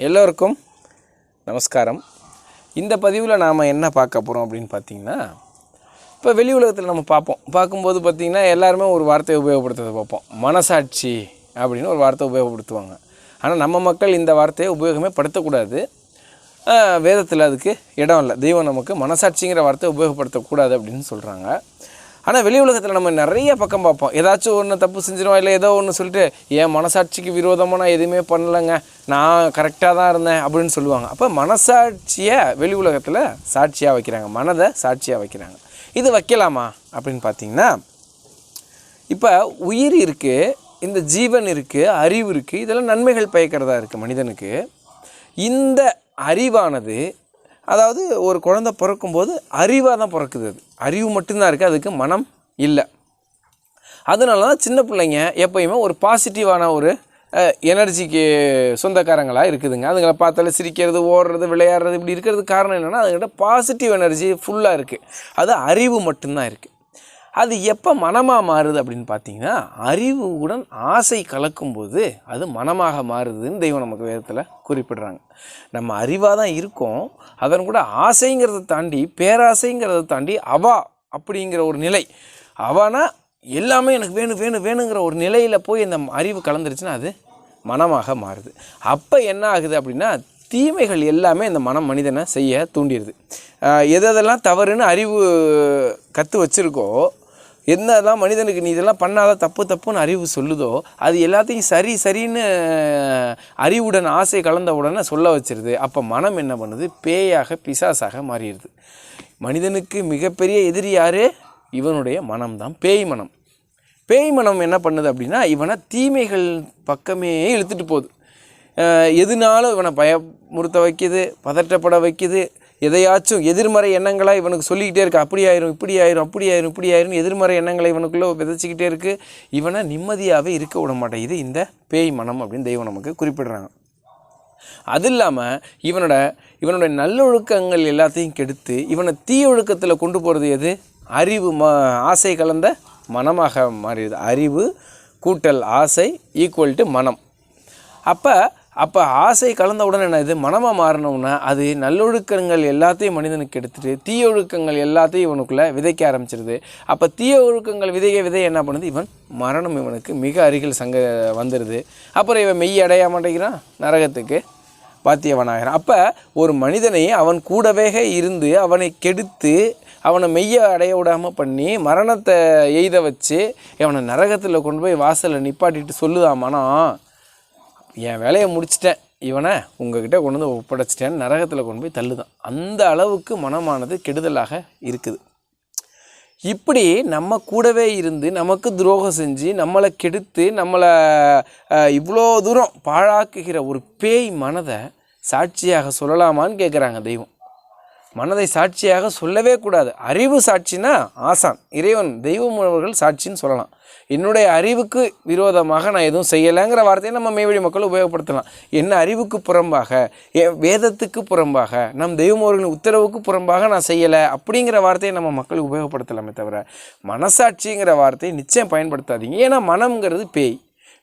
எல்லோருக்கும் நமஸ்காரம். இந்த பதிவில் நாம் என்ன பார்க்க போகிறோம் அப்படின்னு பார்த்திங்கன்னா, இப்போ வெளி உலகத்தில் நம்ம பார்க்கும்போது பார்த்திங்கன்னா எல்லாருமே ஒரு வார்த்தையை உபயோகப்படுத்துறதை பார்ப்போம். மனசாட்சி அப்படின்னு ஒரு வார்த்தை உபயோகப்படுத்துவாங்க. ஆனால் நம்ம மக்கள் இந்த வார்த்தையை உபயோகமே படுத்தக்கூடாது. வேதத்தில் அதுக்கு இடம் இல்லை. தெய்வம் நமக்கு மனசாட்சிங்கிற வார்த்தையை உபயோகப்படுத்தக்கூடாது அப்படின்னு சொல்கிறாங்க. ஆனால் வெளி உலகத்தில் நம்ம நிறைய பக்கம் பார்ப்போம். ஏதாச்சும் ஒன்று தப்பு செஞ்சிடும், இல்லை ஏதோ ஒன்று சொல்லிட்டு என் மனசாட்சிக்கு விரோதமாக நான் எதுவுமே பண்ணலைங்க, நான் கரெக்டாக தான் இருந்தேன் அப்படின்னு சொல்லுவாங்க. அப்போ மனசாட்சியை வெளி உலகத்தில் சாட்சியாக வைக்கிறாங்க, மனதை சாட்சியாக வைக்கிறாங்க. இது வைக்கலாமா அப்படின்னு பார்த்திங்கன்னா, இப்போ உயிர் இருக்குது, இந்த ஜீவன் இருக்குது, அறிவு இருக்குது, இதெல்லாம் நன்மைகள் பயக்கிறதா இருக்குது மனிதனுக்கு. இந்த அறிவானது, அதாவது ஒரு குழந்தை பிறக்கும்போது அறிவாக தான் பிறக்குது. அது அறிவு மட்டும்தான் இருக்குது, அதுக்கு மனம் இல்லை. அதனால தான் சின்ன பிள்ளைங்க எப்போயுமே ஒரு பாசிட்டிவான ஒரு எனர்ஜிக்கு சொந்தக்காரங்களாக இருக்குதுங்க. அதுங்களை பார்த்தாலே சிரிக்கிறது, ஓடுறது, விளையாடுறது இப்படி இருக்கிறதுக்கு காரணம் என்னென்னா, அதுக்கிட்ட பாசிட்டிவ் எனர்ஜி ஃபுல்லாக இருக்குது. அது அறிவு மட்டும்தான் இருக்குது. அது எப்போ மனமாக மாறுது அப்படின்னு பார்த்தீங்கன்னா, அறிவுடன் ஆசை கலக்கும்போது அது மனமாக மாறுதுன்னு தெய்வம் நமக்கு வேதத்தில் குறிப்பிடுறாங்க. நம்ம அறிவாக தான் இருக்கோம், அதன் கூட ஆசைங்கிறத தாண்டி, பேராசைங்கிறத தாண்டி அவா அப்படிங்கிற ஒரு நிலை, அவானா எல்லாமே எனக்கு வேணுங்கிற ஒரு நிலையில் போய் இந்த அறிவு கலந்துருச்சுன்னா அது மனமாக மாறுது. அப்போ என்ன ஆகுது அப்படின்னா, தீமைகள் எல்லாமே இந்த மனம் மனிதனை செய்ய தூண்டிடுது. எதெல்லாம் தவறுன்னு அறிவு கற்று வச்சுருக்கோ, என்னதான் மனிதனுக்கு நீ இதெல்லாம் பண்ணாத தப்புன்னு அறிவு சொல்லுதோ, அது எல்லாத்தையும் சரின்னு அறிவுடன் ஆசை கலந்த உடனே சொல்ல வச்சிருது. அப்போ மனம் என்ன பண்ணுது? பேயாக, பிசாசாக மாறிடுது. மனிதனுக்கு மிகப்பெரிய எதிரி யார்? இவனுடைய மனம்தான், பேய் மனம். பேய் மனம் என்ன பண்ணுது அப்படின்னா, இவனை தீமைகள் பக்கமே இழுத்துட்டு போகுது. எதுனாலும் இவனை பயமுறுத்த வைக்கிது, பதற்றப்பட வைக்கிது, எதையாச்சும் எதிர்மறை எண்ணங்களாக இவனுக்கு சொல்லிக்கிட்டே இருக்குது. அப்படி ஆயிரும் எதிர்மறை எண்ணங்களை இவனுக்குள்ளே விதைச்சிக்கிட்டே இருக்குது. இவனை நிம்மதியாகவே இருக்க விட மாட்டேங்குது இந்த பேய் மனம் அப்படின்னு தெய்வம் நமக்கு குறிப்பிடுறாங்க. அது இல்லாமல் இவனுடைய நல்லொழுக்கங்கள் எல்லாத்தையும் கெடுத்து இவனை தீய ஒழுக்கத்தில் கொண்டு போகிறது எது? அறிவு ஆசை கலந்த மனமாக மாறிடுது. அறிவு கூட்டல் ஆசை ஈக்குவல் டு மனம். அப்போ ஆசை கலந்த உடனே என்ன, இது மனமாக மாறினோம்னா அது நல்லொழுக்கங்கள் எல்லாத்தையும் மனிதனுக்கு எடுத்துகிட்டு தீய ஒழுக்கங்கள் எல்லாத்தையும் இவனுக்குள்ளே விதைக்க ஆரம்பிச்சிருது. அப்போ தீய ஒழுக்கங்கள் விதைய என்ன பண்ணுது? இவன் மரணம் இவனுக்கு மிக அருகில் வந்துடுது. அப்புறம் இவன் மெய் அடைய மாட்டேங்கிறான், நரகத்துக்கு பாத்தியவனாகிறான். அப்போ ஒரு மனிதனை அவன் கூடவே இருந்து அவனை கெடுத்து அவனை மெய்யை அடைய விடாமல் பண்ணி மரணத்தை எய்த வச்சு அவனை நரகத்தில் கொண்டு போய் வாசலில் நிப்பாட்டிட்டு சொல்லுதாமானா, என் வேலையை முடிச்சிட்டேன், இவனை உங்ககிட்ட கொண்டு வந்து ஒப்படைச்சிட்டேன்னு நரகத்தில் கொண்டு போய் தள்ளுதான். அந்த அளவுக்கு மனமானது கெடுதலாக இருக்குது. இப்படி நம்ம கூடவே இருந்து நமக்கு துரோகம் செஞ்சு நம்மளை கெடுத்து நம்மளை இவ்வளோ தூரம் பாழாக்குகிற ஒரு பேய் மனதை சாட்சியாக சொல்லலாமான்னு கேட்குறாங்க தெய்வம். மனதை சாட்சியாக சொல்லவே கூடாது. அறிவு சாட்சினா ஆசான், இறைவன், தெய்வம் அவர்கள் சாட்சின்னு சொல்லலாம். என்னுடைய அறிவுக்கு விரோதமாக நான் எதுவும் செய்யலைங்கிற வார்த்தையை நம்ம மேவழி மக்கள் உபயோகப்படுத்தலாம். என்ன அறிவுக்கு புறம்பாக, வேதத்துக்கு புறம்பாக, நம் தெய்வம் அவர்களின் உத்தரவுக்கு புறம்பாக நான் செய்யலை அப்படிங்கிற வார்த்தையை நம்ம மக்கள் உபயோகப்படுத்தலாமே தவிர மனசாட்சிங்கிற வார்த்தையை நிச்சயம் பயன்படுத்தாதீங்க. ஏன்னா மனம்ங்கிறது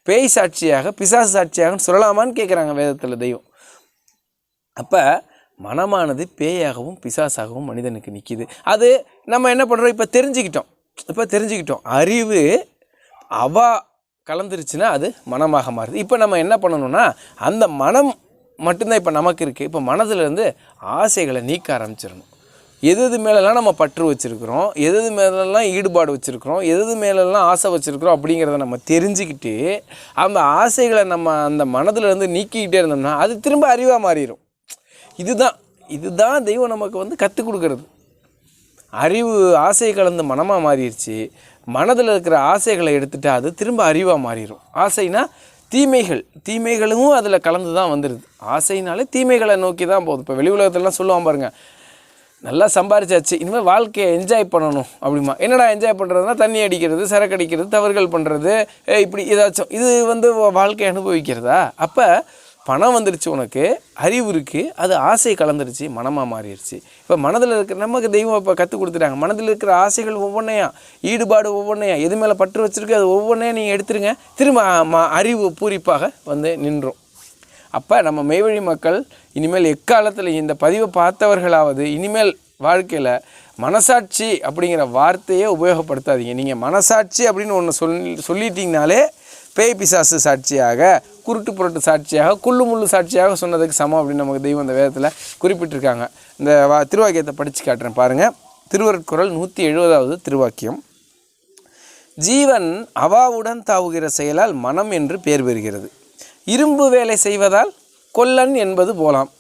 பேய் சாட்சியாக, பிசாசு சாட்சியாகன்னு சொல்லலாமான்னு கேட்குறாங்க வேதத்தில் தெய்வம். அப்போ மனமானது பேயாகவும் பிசாசாகவும் மனிதனுக்கு நிற்கிது. அது நம்ம என்ன பண்ணுறோம்? இப்போ தெரிஞ்சுக்கிட்டோம் அறிவு அவா கலந்துருச்சுன்னா அது மனமாக மாறுது. இப்போ நம்ம என்ன பண்ணணும்னா, அந்த மனம் மட்டும்தான் இப்போ நமக்கு இருக்குது. இப்போ மனதிலேருந்து ஆசைகளை நீக்க ஆரம்பிச்சிடணும். எது மேலெல்லாம் நம்ம பற்று வச்சுருக்கிறோம், எது மேலெல்லாம் ஈடுபாடு வச்சுருக்கிறோம், எது மேலெல்லாம் ஆசை வச்சுருக்கிறோம் அப்படிங்கிறத நம்ம தெரிஞ்சுக்கிட்டு அந்த ஆசைகளை நம்ம அந்த மனதிலேருந்து நீக்கிக்கிட்டே இருந்தோம்னா அது திரும்ப அறிவாக மாறிடும். இதுதான் தெய்வம் நமக்கு கற்றுக் கொடுக்கறது. அறிவு ஆசை கலந்து மனமாக மாறிடுச்சு, மனதில் இருக்கிற ஆசைகளை எடுத்துகிட்டு அது திரும்ப அறிவாக மாறிடும். ஆசைனா தீமைகளும் அதில் கலந்து தான் வந்துடுது. ஆசைனாலே தீமைகளை நோக்கி தான் போகுது. இப்போ வெளி உலகத்துலலாம் சொல்லுவான் பாருங்கள், நல்லா சம்பாரிச்சாச்சு, இனிமேல் வாழ்க்கையை என்ஜாய் பண்ணணும் அப்படிமா. என்னடா என்ஜாய் பண்ணுறதுனா தண்ணி அடிக்கிறது, சரக்கு அடிக்கிறது, தவறுகள் பண்ணுறது, இப்படி ஏதாச்சும் இது வாழ்க்கையை அனுபவிக்கிறதா? அப்போ பணம் வந்துடுச்சு, உனக்கு அறிவு இருக்குது, அது ஆசை கலந்துருச்சு, மனமாக மாறிடுச்சு. இப்போ மனதில் இருக்கிற நமக்கு தெய்வம் இப்போ கற்றுக் கொடுத்துட்டாங்க. மனதில் இருக்கிற ஆசைகள் ஒவ்வொன்றையா, ஈடுபாடு ஒவ்வொன்றையா, எது மேலே பற்று வச்சுருக்கு அது ஒவ்வொன்றையும் நீங்கள் எடுத்துருங்க, திரும்ப அறிவு பூரிப்பாக நின்றோம். அப்போ நம்ம மெய்வழி மக்கள் இனிமேல் எக்காலத்தில் இந்த பதிவை பார்த்தவர்களாவது இனிமேல் வாழ்க்கையில் மனசாட்சி அப்படிங்கிற வார்த்தையே உபயோகப்படுத்தாதீங்க. நீங்கள் மனசாட்சி அப்படின்னு ஒன்று சொல்லிட்டீங்கனாலே பேய் பிசாசு சாட்சியாக, குருட்டு புரட்டு சாட்சியாக, குள்ளு முள்ளு சாட்சியாக சொன்னதுக்கு சமம் அப்படின்னு நமக்கு தெய்வம் அந்த வேதத்தில் குறிப்பிட்டிருக்காங்க. இந்த திருவாக்கியத்தை படித்து காட்டுறேன் பாருங்கள். திருவருட்குறள் 170வது திருவாக்கியம். ஜீவன் அவாவுடன் தாவுகிற செயலால் மனம் என்று பெயர் பெறுகிறது. இரும்பு வேலை செய்வதால் கொல்லன் என்பது போலாம்.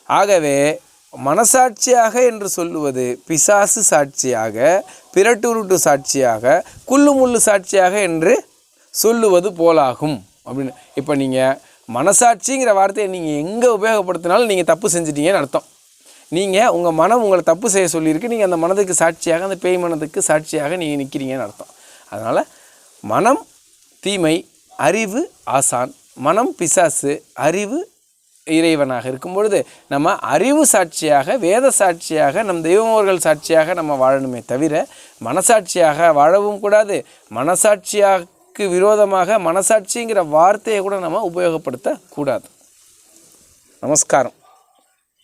ஆகவே மனசாட்சியாக என்று சொல்லுவது பிசாசு சாட்சியாக, பிரட்டுருட்டு சாட்சியாக, குள்ளு முள்ளு சாட்சியாக என்று சொல்லுவது போலாகும் அப்படின்னு. இப்போ நீங்கள் மனசாட்சிங்கிற வார்த்தையை நீங்கள் எங்கே உபயோகப்படுத்தினாலும் நீங்கள் தப்பு செஞ்சிட்டீங்கன்னு அர்த்தம். நீங்கள் உங்கள் மனம் உங்களை தப்பு செய்ய சொல்லியிருக்கு, நீங்கள் அந்த மனதுக்கு சாட்சியாக, அந்த பேய் மனதுக்கு சாட்சியாக நீங்கள் நிற்கிறீங்கன்னு அர்த்தம். அதனால் மனம் தீமை, அறிவு ஆசான், மனம் பிசாசு, அறிவு இறைவனாக இருக்கும் பொழுது நம்ம அறிவு சாட்சியாக, வேத சாட்சியாக, நம் தெய்வமோர்கள் சாட்சியாக நம்ம வாழணுமே தவிர மனசாட்சியாக வாழவும் கூடாது. மனசாட்சியாக விரோதமாக மனசாட்சிங்கிற வார்த்தையை கூட நம்ம உபயோகப்படுத்தக்கூடாது. நமஸ்காரம்.